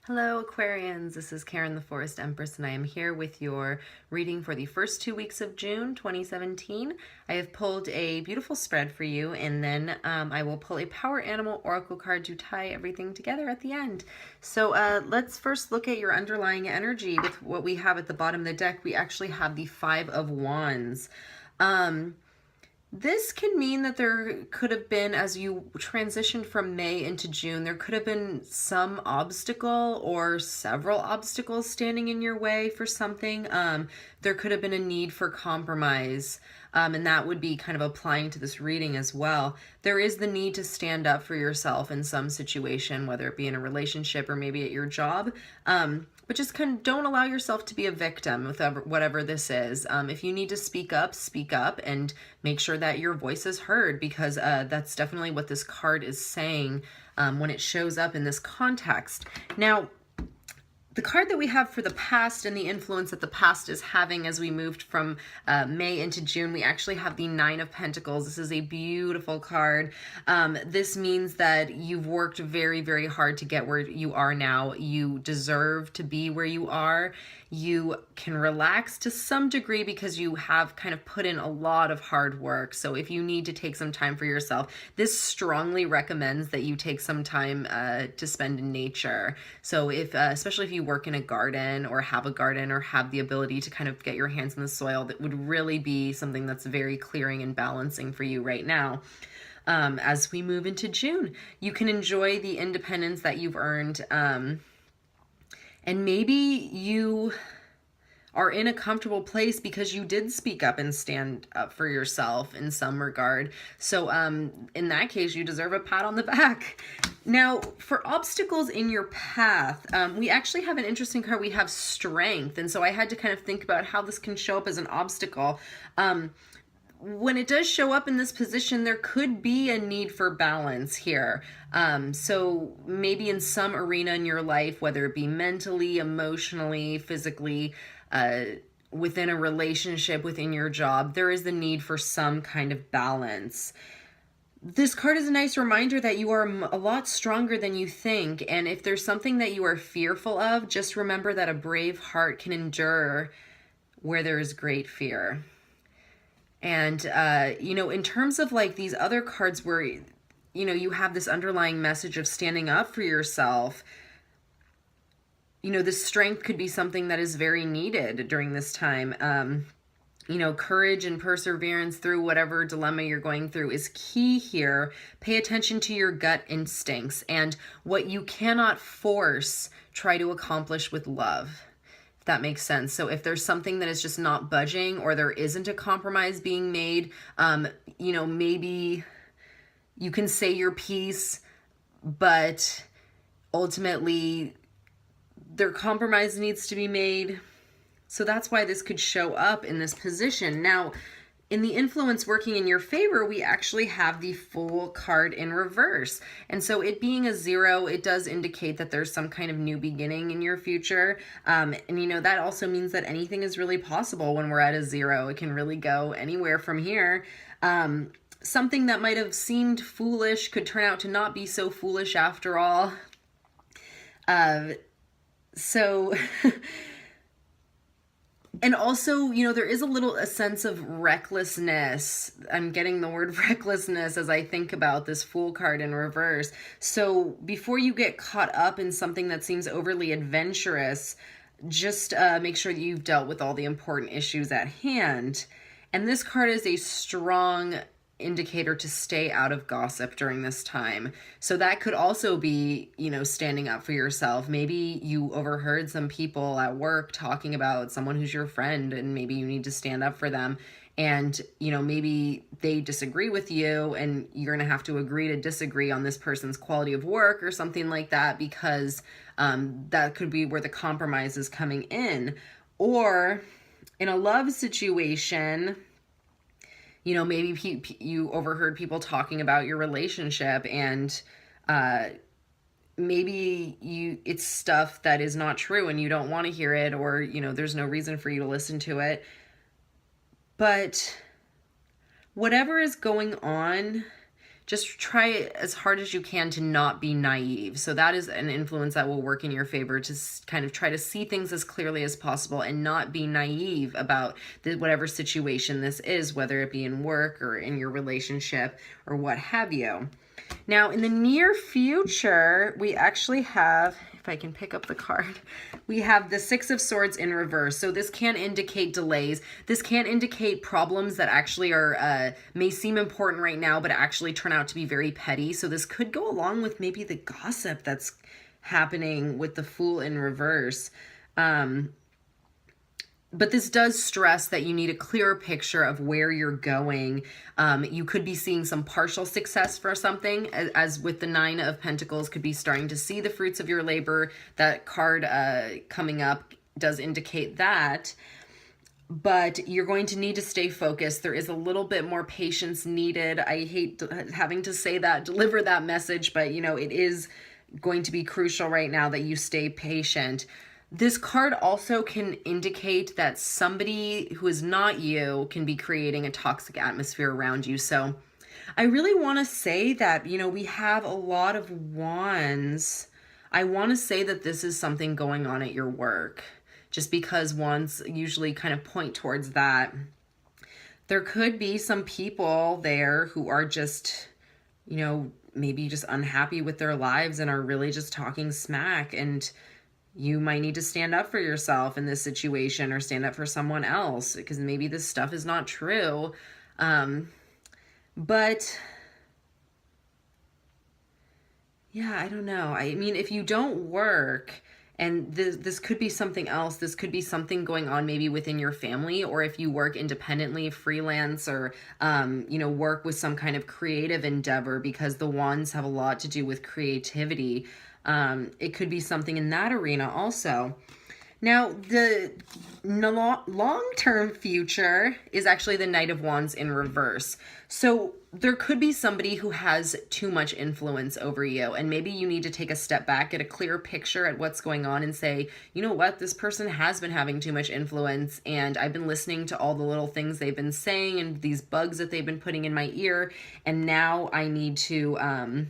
Hello Aquarians, this is Karen the Forest Empress and I am here with your reading for the first 2 weeks of June 2017. I have pulled a beautiful spread for you and then I will pull a power animal oracle card to tie everything together at the end. So let's first look at your underlying energy. With what we have at the bottom of the deck, we actually have the Five of Wands. This can mean that there could have been, as you transitioned from May into June, there could have been some obstacle or several obstacles standing in your way for something. There could have been a need for compromise, and that would be kind of applying to this reading as well. There is the need to stand up for yourself in some situation, whether it be in a relationship or maybe at your job. But just kind of don't allow yourself to be a victim with whatever this is. If you need to speak up and make sure that your voice is heard, because that's definitely what this card is saying when it shows up in this context. Now, the card that we have for the past and the influence that the past is having as we moved from May into June, we actually have the Nine of Pentacles. This is a beautiful card. This means that you've worked very, very hard to get where you are now. You deserve to be where you are. You can relax to some degree because you have kind of put in a lot of hard work. So if you need to take some time for yourself, this strongly recommends that you take some time to spend in nature. So if, especially if you work in a garden or have the ability to kind of get your hands in the soil, that would really be something that's very clearing and balancing for you right now. As we move into June, you can enjoy the independence that you've earned. And maybe you are in a comfortable place because you did speak up and stand up for yourself in some regard. So in that case, you deserve a pat on the back. Now, for obstacles in your path, we actually have an interesting card. We have Strength. And so I had to kind of think about how this can show up as an obstacle. When it does show up in this position, there could be a need for balance here. So maybe in some arena in your life, whether it be mentally, emotionally, physically, within a relationship, within your job, there is the need for some kind of balance. This card is a nice reminder that you are a lot stronger than you think. And if there's something that you are fearful of, just remember that a brave heart can endure where there is great fear. And, in terms of like these other cards where, you have this underlying message of standing up for yourself, this strength could be something that is very needed during this time. Courage and perseverance through whatever dilemma you're going through is key here. Pay attention to your gut instincts, and what you cannot force, try to accomplish with love. That makes sense. So if there's something that is just not budging, or there isn't a compromise being made, maybe you can say your piece, but ultimately their compromise needs to be made. So that's why this could show up in this position. Now, in the influence working in your favor, we actually have the Fool card in reverse. And so it being a 0, it does indicate that there's some kind of new beginning in your future. And that also means that anything is really possible when we're at a 0. It can really go anywhere from here. Something that might have seemed foolish could turn out to not be so foolish after all. And also, there is a sense of recklessness. I'm getting the word recklessness as I think about this Fool card in reverse. So before you get caught up in something that seems overly adventurous, just make sure that you've dealt with all the important issues at hand. And this card is a strong indicator to stay out of gossip during this time. So that could also be, standing up for yourself. Maybe you overheard some people at work talking about someone who's your friend, and maybe you need to stand up for them. And, maybe they disagree with you, and you're going to have to agree to disagree on this person's quality of work or something like that, because that could be where the compromise is coming in. Or in a love situation, maybe you overheard people talking about your relationship, and maybe it's stuff that is not true and you don't want to hear it, or, there's no reason for you to listen to it. But whatever is going on, just try as hard as you can to not be naive. So that is an influence that will work in your favor, to kind of try to see things as clearly as possible and not be naive about whatever situation this is, whether it be in work or in your relationship or what have you. Now, in the near future, we actually have, if I can pick up the card, we have the Six of Swords in reverse. So this can indicate delays. This can indicate problems that actually are may seem important right now, but actually turn out to be very petty. So this could go along with maybe the gossip that's happening with the Fool in reverse. But this does stress that you need a clearer picture of where you're going. You could be seeing some partial success for something, as with the Nine of Pentacles, could be starting to see the fruits of your labor. That card coming up does indicate that. But you're going to need to stay focused. There is a little bit more patience needed. I hate having to say that, deliver that message, but you know, it is going to be crucial right now that you stay patient. This card also can indicate that somebody who is not you can be creating a toxic atmosphere around you. So I really want to say that, you know, we have a lot of wands. I want to say that this is something going on at your work, just because wands usually kind of point towards that. There could be some people there who are just, you know, maybe just unhappy with their lives and are really just talking smack, and you might need to stand up for yourself in this situation, or stand up for someone else, because maybe this stuff is not true. But yeah, I don't know. I mean, if you don't work, and this could be something else, this could be something going on maybe within your family, or if you work independently, freelance, or, you know, work with some kind of creative endeavor, because the wands have a lot to do with creativity. It could be something in that arena also. Now, the long-term future is actually the Knight of Wands in reverse. So there could be somebody who has too much influence over you, and maybe you need to take a step back, get a clear picture at what's going on, and say, you know what, this person has been having too much influence, and I've been listening to all the little things they've been saying and these bugs that they've been putting in my ear, and now I need to,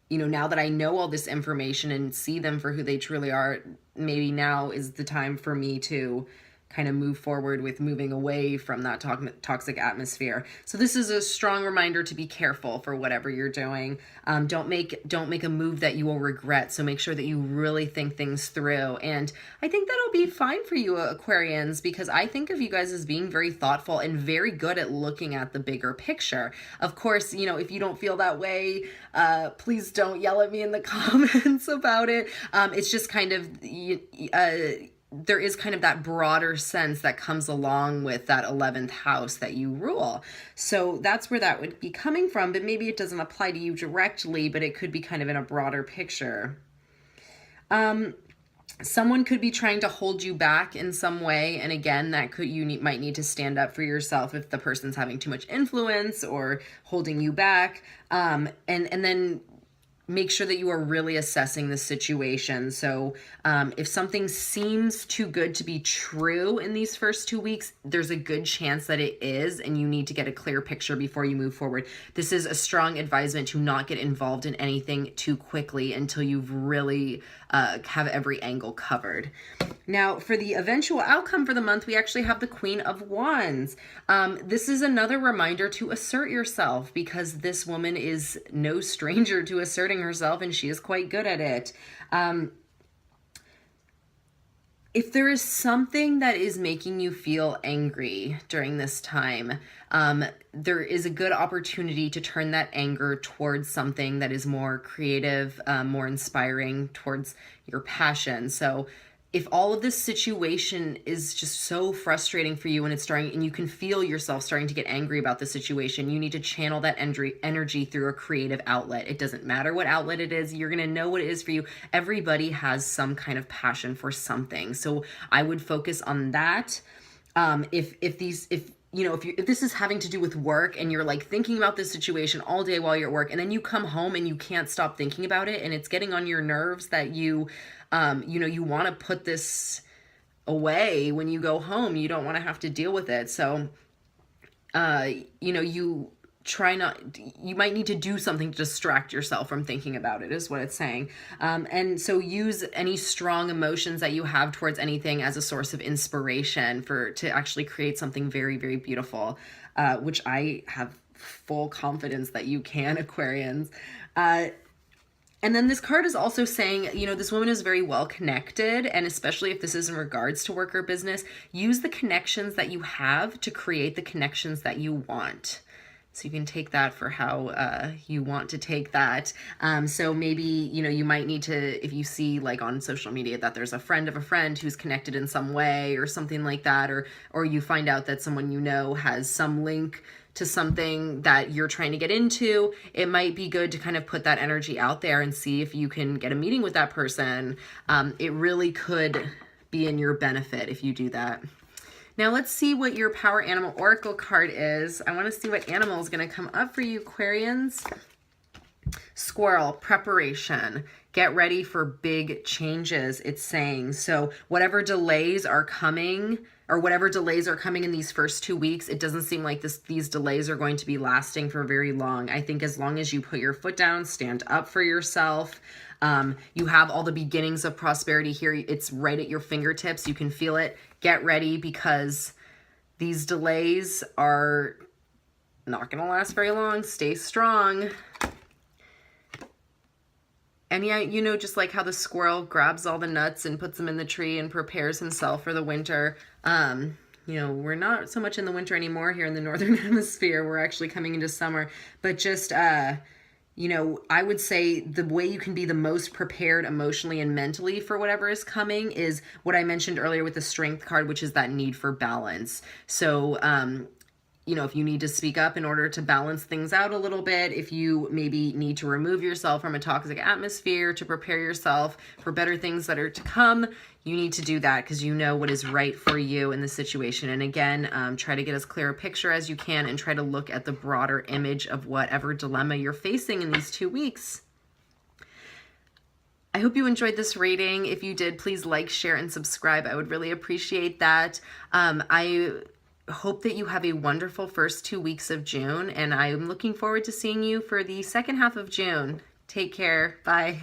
you know, now that I know all this information and see them for who they truly are, maybe now is the time for me to kind of move forward with moving away from that toxic atmosphere. So this is a strong reminder to be careful for whatever you're doing. Don't make a move that you will regret. So make sure that you really think things through. And I think that'll be fine for you, Aquarians, because I think of you guys as being very thoughtful and very good at looking at the bigger picture. Of course, you know, if you don't feel that way, please don't yell at me in the comments about it. It's just kind of, there is kind of that broader sense that comes along with that 11th house that you rule. So that's where that would be coming from, but maybe it doesn't apply to you directly, but it could be kind of in a broader picture. Someone could be trying to hold you back in some way. And again, that could, might need to stand up for yourself if the person's having too much influence or holding you back. And then make sure that you are really assessing the situation. So if something seems too good to be true in these first 2 weeks, there's a good chance that it is, and you need to get a clear picture before you move forward. This is a strong advisement to not get involved in anything too quickly until you've really have every angle covered. Now, for the eventual outcome for the month, we actually have the Queen of Wands. This is another reminder to assert yourself, because this woman is no stranger to asserting herself, and she is quite good at it. If there is something that is making you feel angry during this time, there is a good opportunity to turn that anger towards something that is more creative, more inspiring, towards your passion. So if all of this situation is just so frustrating for you, and it's starting, and you can feel yourself starting to get angry about the situation, you need to channel that energy through a creative outlet. It doesn't matter what outlet it is. You're going to know what it is for you. Everybody has some kind of passion for something. So I would focus on that. If this is having to do with work, and you're like thinking about this situation all day while you're at work, and then you come home and you can't stop thinking about it, and it's getting on your nerves that you want to put this away when you go home. You don't want to have to deal with it. So, you you might need to do something to distract yourself from thinking about it, is what it's saying. And so use any strong emotions that you have towards anything as a source of inspiration to actually create something very, very beautiful, which I have full confidence that you can, Aquarians. And then this card is also saying, this woman is very well connected, and especially if this is in regards to work or business, use the connections that you have to create the connections that you want. So you can take that for how you want to take that. So maybe, you might need to, if you see like on social media that there's a friend of a friend who's connected in some way or something like that, or you find out that someone has some link to something that you're trying to get into, it might be good to kind of put that energy out there and see if you can get a meeting with that person. It really could be in your benefit if you do that. Now let's see what your Power Animal Oracle card is. I want to see what animal is going to come up for you, Aquarians. Squirrel, preparation. Get ready for big changes, it's saying. So whatever delays are coming, in these first 2 weeks, it doesn't seem like these delays are going to be lasting for very long. I think as long as you put your foot down, stand up for yourself, you have all the beginnings of prosperity here. It's right at your fingertips. You can feel it. Get ready, because these delays are not going to last very long. Stay strong. And yeah, just like how the squirrel grabs all the nuts and puts them in the tree and prepares himself for the winter. We're not so much in the winter anymore here in the Northern Hemisphere. We're actually coming into summer. But just, I would say the way you can be the most prepared emotionally and mentally for whatever is coming is what I mentioned earlier with the Strength card, which is that need for balance. So, if you need to speak up in order to balance things out a little bit, if you maybe need to remove yourself from a toxic atmosphere to prepare yourself for better things that are to come, you need to do that because you know what is right for you in the situation. And again, try to get as clear a picture as you can and try to look at the broader image of whatever dilemma you're facing in these 2 weeks. I hope you enjoyed this reading. If you did, please like, share, and subscribe. I would really appreciate that. I hope that you have a wonderful first 2 weeks of June, and I'm looking forward to seeing you for the second half of June. Take care. Bye.